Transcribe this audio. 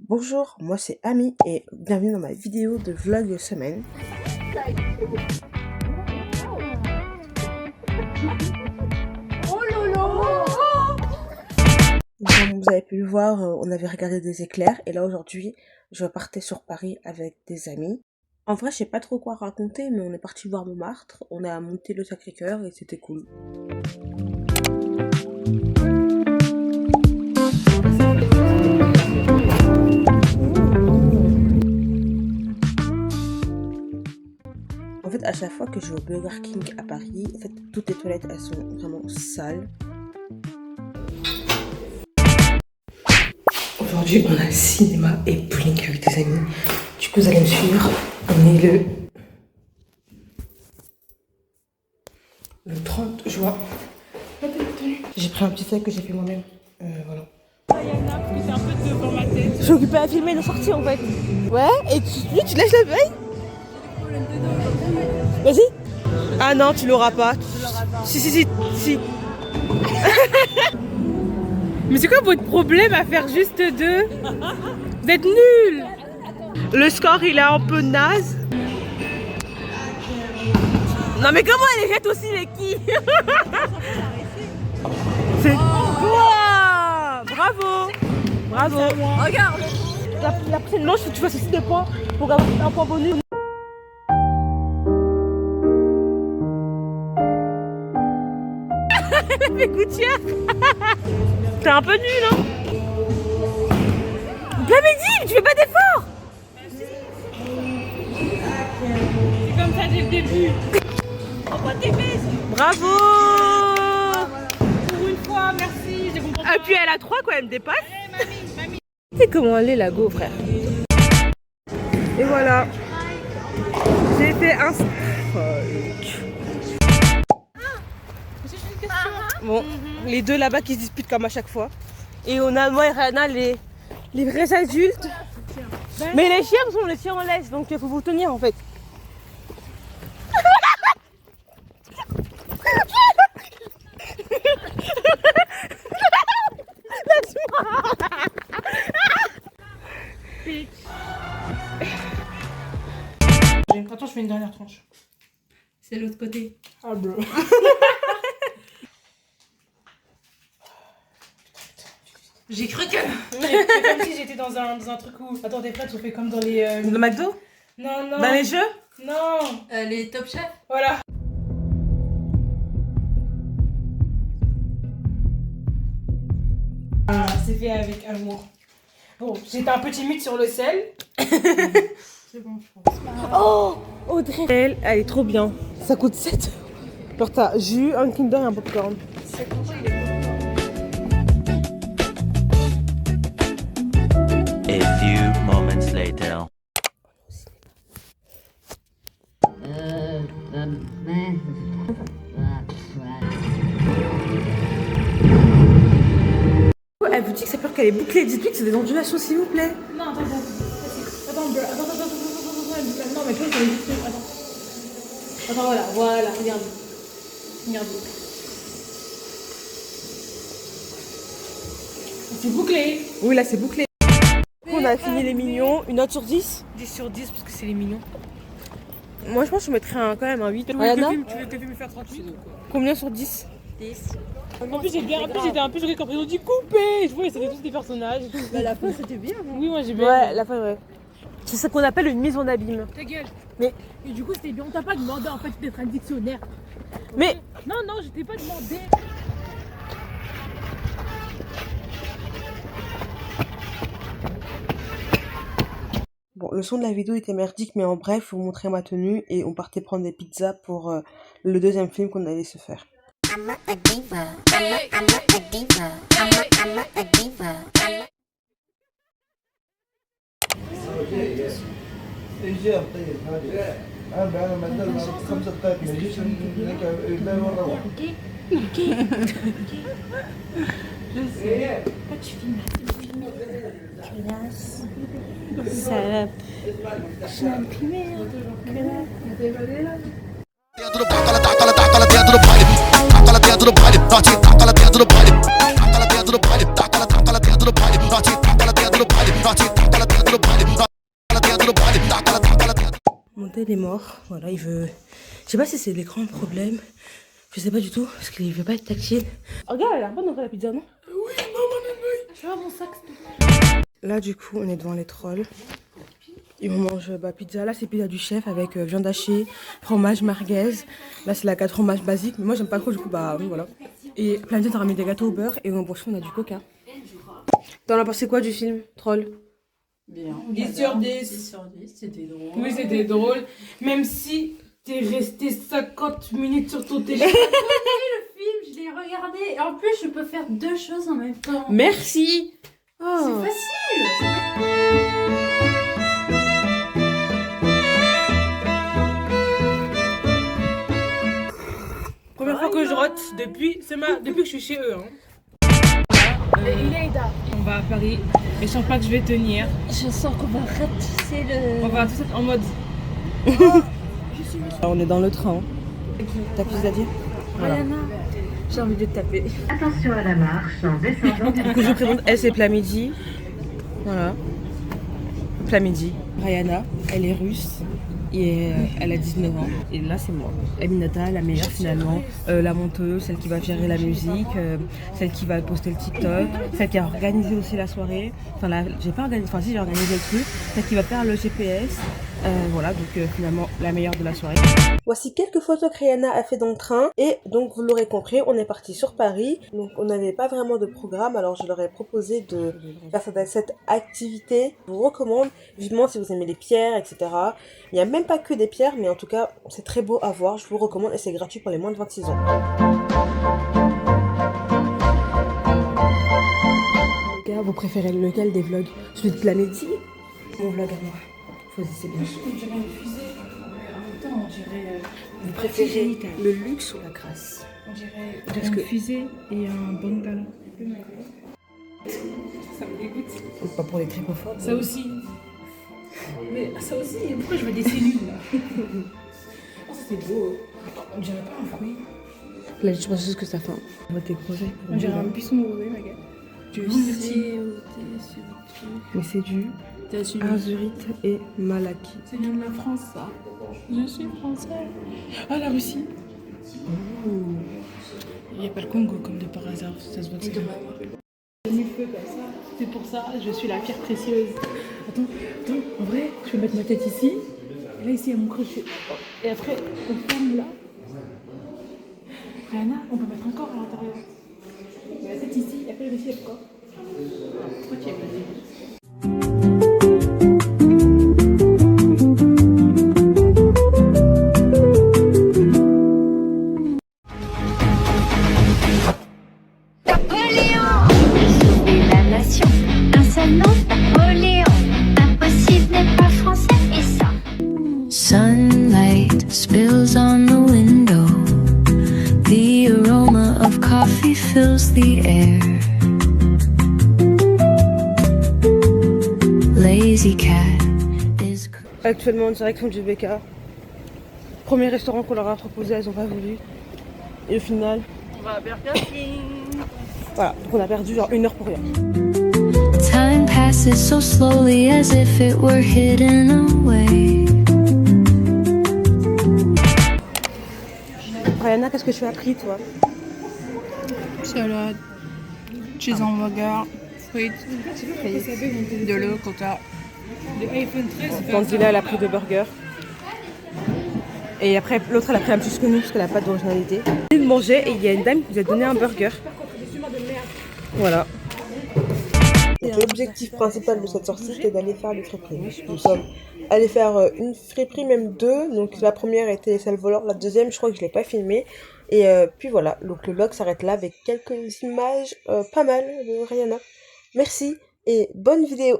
Bonjour, moi c'est Ami et bienvenue dans ma vidéo de vlog de semaine. Comme vous avez pu le voir, on avait regardé des éclairs et là aujourd'hui je partais sur Paris avec des amis. En vrai je sais pas trop quoi raconter mais on est parti voir Montmartre, on a monté le Sacré-Cœur et c'était cool. En fait, à chaque fois que je vais au Burger King à Paris, en fait, toutes les toilettes, elles sont vraiment sales. Aujourd'hui, on a le cinéma et Blink avec des amis. Du coup, vous allez me suivre. On est le 30 juin. J'ai pris un petit sac que j'ai fait moi-même. Voilà. C'est un peu devant ma tête. Je suis occupée à filmer nos sorties en fait. Ouais, et tu lâches la feuille. Vas-y. Ah non, tu l'auras pas. Si. Mais c'est quoi votre problème à faire juste deux? Vous êtes nuls. Le score il est un peu naze. Non mais comment elle jette aussi les quilles? C'est quoi? Bravo. Regarde. La prochaine manche, faut que tu fasses aussi 2 points pour avoir un point bonus. Elle fait gouttière. T'es un peu nul, hein? L'avais dit, tu fais pas d'effort. C'est comme ça dès le début. Envoie tes fesses. Bravo. Pour une fois, merci. J'ai compris. Et puis elle a 3 quoi, elle me dépasse. Mamie. Tu sais comment elle est la go, frère. Et voilà. J'ai fait un truc. C'est juste une question. Bon, les deux là-bas qui se disputent comme à chaque fois. Et on a moi et Rana les vrais adultes. Mais les chiens, on les chiens en laisse, donc il faut vous tenir en fait. Attends, je fais une dernière tranche. C'est l'autre côté. Ah bleu. J'ai cru que. C'est comme si j'étais dans un truc où. Attends, t'es prête? On fait comme dans les. Le McDo? Non. Dans les jeux? Non. Les Top Chef. Voilà. Ah, c'est fait avec amour. Bon, j'étais un peu timide sur le sel. C'est bon, je pense. Oh Audrey, elle est trop bien. Ça coûte 7 €. Genre t'as jus, un Kinder et un popcorn. A few moments later. Elle vous dit que c'est peur qu'elle est bouclée. Dites-lui que c'est des ondulations s'il vous plaît. Non, attends. Non, mais toi, c'est juste. Attends, voilà, regarde. C'est bouclé. Oui là c'est bouclé. On a fini les mignons. Une note sur 10. 10 sur 10 parce que c'est les mignons. Moi je pense que je mettrais quand même un 8. Tu Rihanna, veux que me faire tranquille? combien sur 10? 10. En plus, j'étais un peu choquée quand ils ont dit couper. Je vois, c'était tous des personnages. Bah, la fin, c'était bien. Hein. Oui, moi j'ai bien. Ouais, la fin ouais. C'est ce qu'on appelle une mise en abîme. Ta gueule. Mais- Et du coup, c'était bien. On t'a pas demandé en fait d'être un dictionnaire. Mais Non, je t'ai pas demandé. bon, le son de la vidéo était merdique, mais en bref, je vous montrer ma tenue et on partait prendre des pizzas pour le deuxième film qu'on allait se faire. I'm a diva. I'm a diva. I'm a diva. ايجار طيب هذه انا مثلا 5 دقائق ما يجيش لك الباب ونروح Salope. dentro do pau, taca dentro do baile, taca dentro do baile, taca dentro do baile, taca dentro do baile, taca dentro do baile, taca dentro do baile, taca يضرب بالي يضرب بالي Mon tel est mort, voilà, il veut... Je sais pas si c'est l'écran le problème, je sais pas du tout, parce qu'il veut pas être tactile. Oh, regarde, elle a pas d'ouvrir la pizza, non? Oui, maman, je vois mon sac, s'il te plaît. Là, du coup, on est devant les trolls. Et on mange pizza. Là, c'est pizza du chef avec viande hachée, fromage merguez. Là, c'est la 4 fromages basique, mais moi, j'aime pas trop, du coup, bah voilà. Et plein de gens, on a mis des gâteaux au beurre, et en boisson, on a du coca. T'en as pensé quoi du film, Troll? Bien. 10 sur 10. 10 sur 10, c'était drôle. Oui, c'était drôle. Même si t'es resté 50 minutes sur ton téléphone. Le film, je l'ai regardé. Et en plus, je peux faire deux choses en même temps. Merci. Oh. C'est facile. Première fois que je rote depuis que je suis chez eux. Hein. On va à Paris et je sens pas que je vais tenir. Je sens qu'on va ratisser On va tous être en mode. On est dans le train. T'as plus à dire? Voilà. j'ai envie de te taper. Attention à la marche en descendant du Du coup, je vous présente, elle c'est plat midi. Voilà. Plat midi. Rayana, elle est russe. Et elle a 19 ans. Et là, c'est moi. Aminata, la meilleure finalement. La monteuse, celle qui va gérer la musique, celle qui va poster le TikTok, celle qui a organisé aussi la soirée. Enfin, là, j'ai pas organisé, enfin, si, j'ai organisé le truc. Celle qui va faire le GPS. Voilà, donc finalement, la meilleure de la soirée. Voici quelques photos que Rihanna a fait dans le train. Et donc, vous l'aurez compris, on est parti sur Paris. Donc, on n'avait pas vraiment de programme. Alors, je leur ai proposé de faire cette activité. Je vous recommande, vivement si vous aimez les pierres, etc. Il n'y a même pas que des pierres, mais en tout cas, c'est très beau à voir. Je vous recommande et c'est gratuit pour les moins de 26 ans. Les gars, vous préférez lequel des vlogs? Celui de Planéti? Mon vlog à moi. Choisissez bien. On dirait une fusée. Attends, on dirait. Vous préférez le luxe ou la grâce? On dirait Parce une que- fusée et un bungalow. Ça me dégoûte. Pas pour les trypophobes. Ça aussi. Mais ça aussi, pourquoi je veux des cellules là? Oh, ça c'est beau. On dirait pas un fruit. Là, je pense juste que ça fait un tes projets. On dirait un buisson rosé, ma gueule. Je Merci. sais où t'es sur le truc. Mais c'est du États-Unis. azurite et malaki. C'est bien de la France ça. Je suis française. Ah, la Russie. Il n'y a pas le Congo comme de par hasard, ça se voit que c'est là. J'ai mis le feu comme ça, c'est pour ça, je suis la pierre précieuse. Attends, en vrai, je vais mettre ma tête ici. Et là, ici, il y a mon crochet. Et après, on ferme là. Rihanna, on peut mettre un corps à l'intérieur. La tête ici, et après, ici, il y a le corps. Pourquoi tu y as pas dit? La nation, un seul nom, Napoléon. Impossible n'est pas français et ça. Sunlight spills on the window. The aroma of coffee fills the air. Lazy cat is Actuellement en direction du BK. Premier restaurant qu'on leur a proposé, elles n'ont pas voulu. Et au final, On va à Burger King. voilà, donc on a perdu genre 1 heure pour rien. time passes so slowly as if it were hidden away. Rihanna, qu'est-ce que tu as pris toi? Salade, cheese hamburger, frites, de l'eau, coca. Le iPhone 13, c'est pas Tandis là, elle a pris 2 burgers. Et après, l'autre, elle a pris un plus que nous parce qu'elle n'a pas d'originalité. Il mangeait et il y a une dame qui nous a donné un burger. Voilà. L'objectif principal de cette sortie, c'était d'aller faire les friperies. Nous sommes allés faire une friperie, même 2. Donc la première était celle volant, la deuxième, je crois que je ne l'ai pas filmée. Et puis voilà, donc le vlog s'arrête là avec quelques images pas mal de Rihanna. Merci et bonne vidéo.